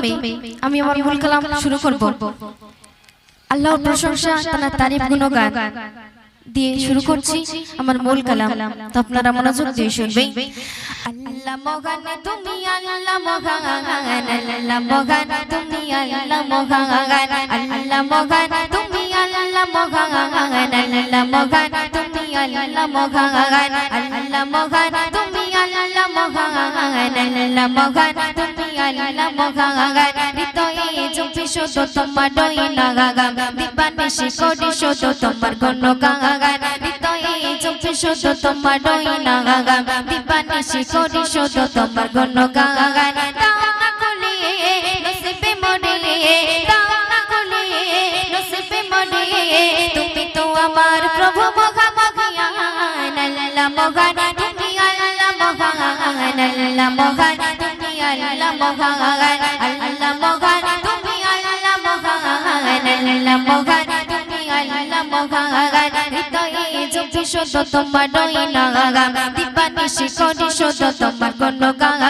প্রথমে আমি আমার মূল কালাম শুরু করব আল্লাহর প্রশংসা তার তারিফ গুণগান দিয়ে শুরু করছি আমার মূল কালাম। তো আপনারা মনোযোগ দিয়ে শুনবেন। আল্লাহ মহান তুমি আল্লাহ মহান আল্লাহ মহান তুমি আল্লাহ মহান আল্লাহ মহান তুমি আল্লাহ মহান আল্লাহ মহান তুমি আল্লাহ মহান আল্লাহ মহান তুমি আল্লাহ মহান আল্লাহ মহান তুমি আল্লাহ মহান হৃদয়ে জপি শুধু তোমার নাম দিবানিশি করি শুধু তোমার গুণগান হৃদয়ে জপি শুধু তোমার নাম দিবানিশি করি শুধু তোমার গুণগান দাও না খুলে নসিবে মরে দাও না খুলে নসিবে মরে তুমি তো আমার প্রভু মহান আল্লাহ মহান তুমি আল্লাহ মহান আল্লাহ মহান তুমি আল্লাহ মহান আল্লাহ মহান তুমি আল্লাহ মহান আল্লাহ মহান তুমি আল্লাহ মহান হৃদয়ে জপি শুধু তোমার নাম দিবানিশি করি শুধু তোমার গুণগান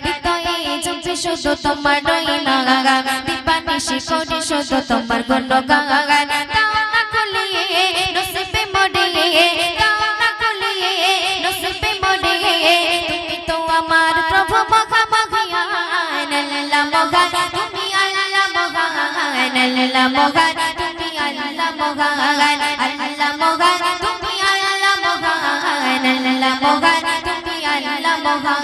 হৃদয়ে জপি শুধু তোমার নাম দিবানিশি করি শুধু তোমার গুণগান দাও না খুলে নসিবে মরে দাও না খুলে নসিবে মরে তুমি তো আমার প্রভু মহান আল্লাহ মহান তুমি আল্লাহ মহান আল্লাহ মহান তুমি আল্লাহ মহান আল্লাহ মহান তুমি আল্লাহ মহান আল্লাহ মহান তুমি আল্লাহ মহান।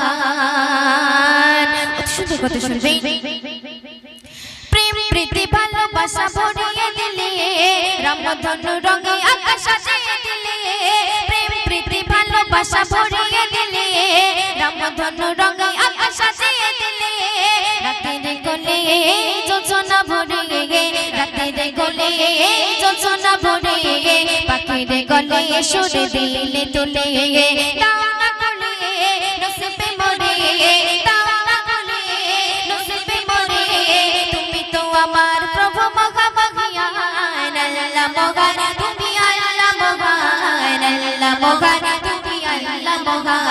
সুন্দর কথা শুনবেন। প্রেম প্রীতি ভালোবাসা ভরিয়ে দিলে রামধনু রঙে আকাশ সাজিয়ে দিলে প্রেম প্রীতি ভালোবাসা ভরিয়ে দিলে রামধনু রঙে আকাশ সাজিয়ে দিলে রাতের গলে যোজনা ভরে রাতের গলে যোজনা ভরে পাখির গলে সুর দিলে তুলে দাও না খুলে নসিবে মরে দাও না খুলে নসিবে মরে তুমি তো আমার প্রভু মহান আল্লাহ মহান তুমি আল্লাহ মহান আল্লাহ মহান তুমি আল্লাহ মহান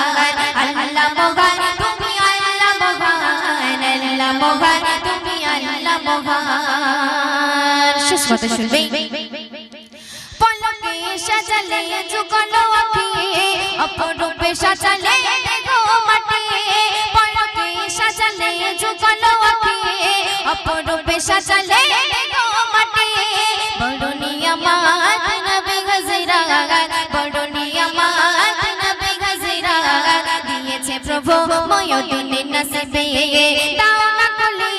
আল্লাহ মহান তুমি আল্লাহ মহান আল্লাহ মহান তুমি আল্লাহ মহান। সুস্বাদে শুনবেন। পলকে সাজালে যুগল আঁখি অপরূপে সাজালে গো মাটি পলকে সাজালে যুগল আঁখি অপরূপে সাজালে গো মাটি বড়নি আমার নবী হাজিরা বড়নি আমার নবী হাজিরা দিয়েছে প্রভু ময়দিনে নসিবে দাও না খুলে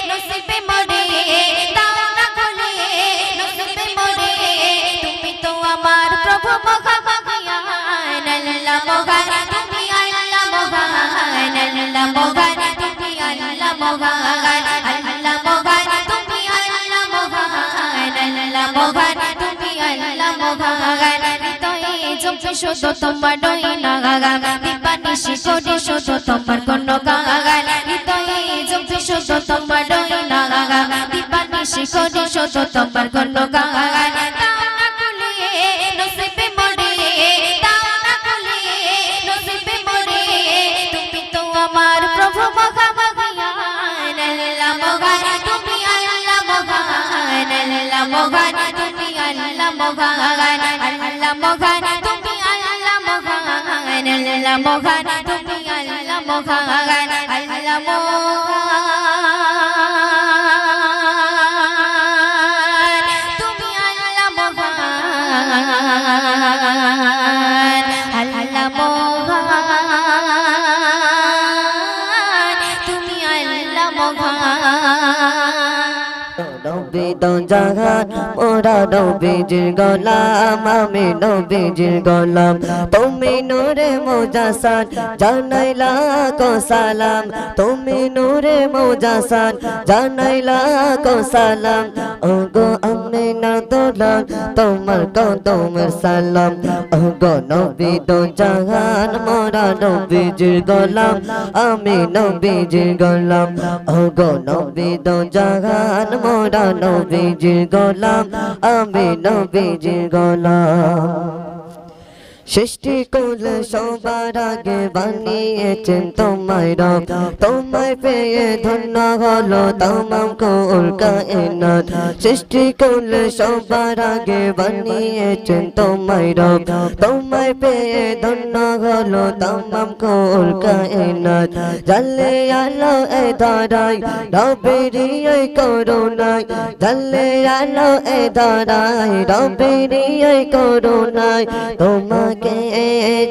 নসিবে মরে দাও না খুলে নসিবে মরে তুমি তো আমার প্রভু মহান আল্লাহ মহান তুমি আল্লাহ মহান আল্লাহ মহান তুমি আল্লাহ মহান আল্লাহ মহান তুমি আল্লাহ মহান আল্লাহ মহান তুমি আল্লাহ মহান হৃদয়ে জপি শুধু তোমার নাম দিবানিশি করি শুধু তোমার গুণগান হৃদয়ে জপি শুধু তোমার নাম দিবানিশি করি শুধু তোমার গুণগান দাও না খুলে নসিবে মরে দাও না খুলে নসিবে মরে তুমি তো আমার প্রভু মহান আল্লাহ মহান তুমি আল্লাহ মহান আল্লাহ মহান তুমি আল্লাহ মহান আল্লাহ মহান তুমি আল্লাহ মহান আল্লাহ মহান তুমি আল্লাহ মহান আল্লাহ মহান তুমি আল্লাহ মহান আল্লাহ মহান তুমি আল্লাহ মহান। নবী তো জাহান ওরা নবীজির গোলাম আমি নবীজির গোলাম তুমি নূরে মুজাসান জানাইলা কো সালাম তুমি নূরে মুজাসান জানাইলা কো সালাম ওগো আমিনা দোলাম তোমার কদমের সালাম ওগো নবী তো জাহান মোরা নবীজির গোলাম আমি নবীজির গোলাম ওগো নবী তো জাহান মোরা নবীজির গোলাম আমি নবীজির গোলাম। সৃষ্টি করলে সবার আগে বানিয়েছেন তোমায় রব তোমায় পেয়ে ধন্য হলো তামাম কুল কায়নাত সৃষ্টি করলে সবার আগে বানিয়েছেন তোমায় রব তোমায় পেয়ে ধন্য হলো তামাম কুল কায়নাত জালে আলো এ ধারায় রবেরই এই করুণায় জালে আলো এ ধারায় রবেরই এই করুণায় তোমাকে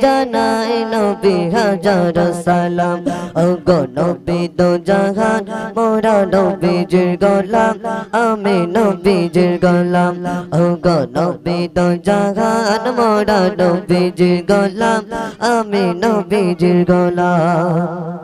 জানাই নবী হাজার সালাম ওগো নবী দো জাহান মোরা নবীজির গোলাম আমি নবীজির গোলাম ওগো নবী দো জাহান মোরা নবীজির গোলাম আমি নবীজির গোলাম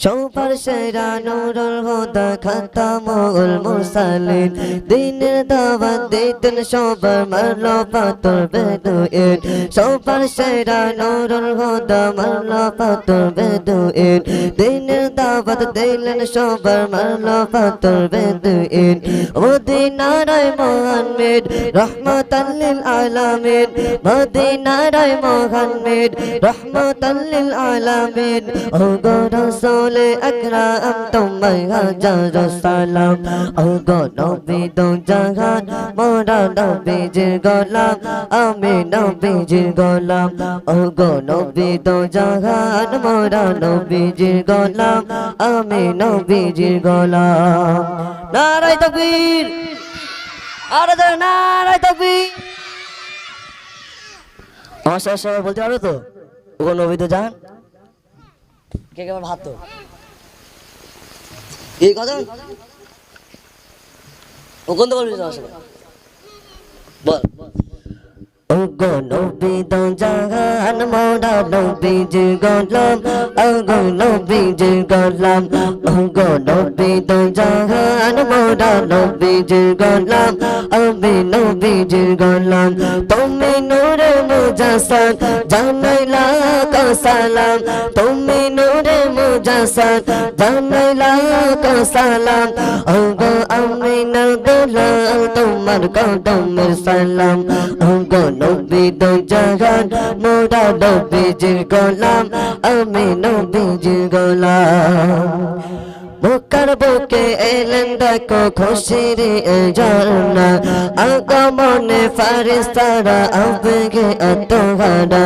সবার সেরা নূরুল হুদা খাতামুল মুরসালিন দিনের দাওয়াত দিতেন সবার মারলো পাথর বেদুইন সবার সেরা নূরুল হুদা মারলো পাথর বেদুইন দিনের দাওয়াত দিলেন সবার মারলো পাথর বেদুইন মদিনার মুহাম্মদ রহমাতাল লিল আলামিন মদিনার মুহাম্মদ রহমাতাল লিল আলামিন ও গো রাসূল আকরাম তোমায় হাজার সালাম ওগো নবী দো জাহান মোরা নবীজির গোলাম আমি নবীজির গোলাম ওগো নবী দো জাহান মোরা নবীজির গোলাম আমি নবীজির গোলাম নারায়ে তাকবীর আর নারায়ে তাকবীর আমার সবাই বলতে পারো তো ওগো নবী দো জাহান কে কেমন ভাত তো এই কথা ও কোন বলবি বল ওগো নবী দো জাহান মোরা নবীজির গোলাম ওগো নবীজির গোলাম ওগো নবী দো জাহান মোরা নবীজির গোলাম আমি নবীজির গোলাম তুমি নূরে মুজাসসাদ জানাইলা কা সালাম তুমি নূরে মুজাসসাদ জানাইলা কা সালাম ওগো আমিনার দুলাল তোমার কদমের সালাম ওগো নবী দো জাহান মোরা নবীজির গোলাম আমি নবীজির গোলাম মুকার বুকে এলেন দেখো খুশির ঝর্ণা আগমনে ফারিস্তারা আবেগে আত্মহারা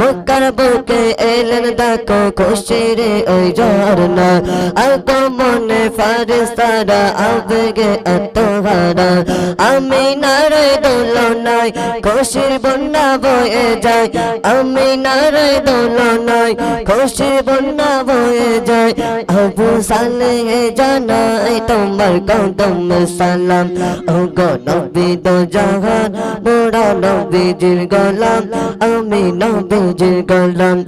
মুকার বুকে এলেন দেখো খুশির ঝর্ণা আগমনে ফারিস্তারা আবেগে আত্মহারা আমি নারে দোলনায় খুশির বন্যা বয়ে যায় আমি নারে দোলনায় খুশির বন্যা বয়ে যায় আবু সালে জানাই তোমার কদম সালাম ওগো নবী দো জাহান মোরা নবীজির গোলাম আমি নবীজির গোলাম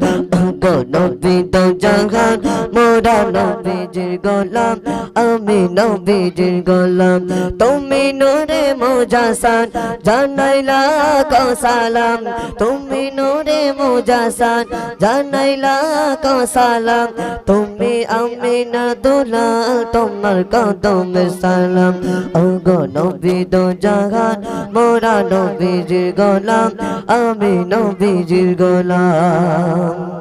ওগো নবী দো জাহান মোরা নবীজির গোলাম আমি নবীজির গোলাম তুমি নূরে মুজাসসাদ জানাইলা কা সালাম তুমি নূরে মুজাসসাদ জানাইলা কা সালাম তুমি আমিনা দুলাল তোমার কদমের সালাম ওগো নবী দো জাহান মোরা নবীজির গোলাম আমি নবীজির গোলাম।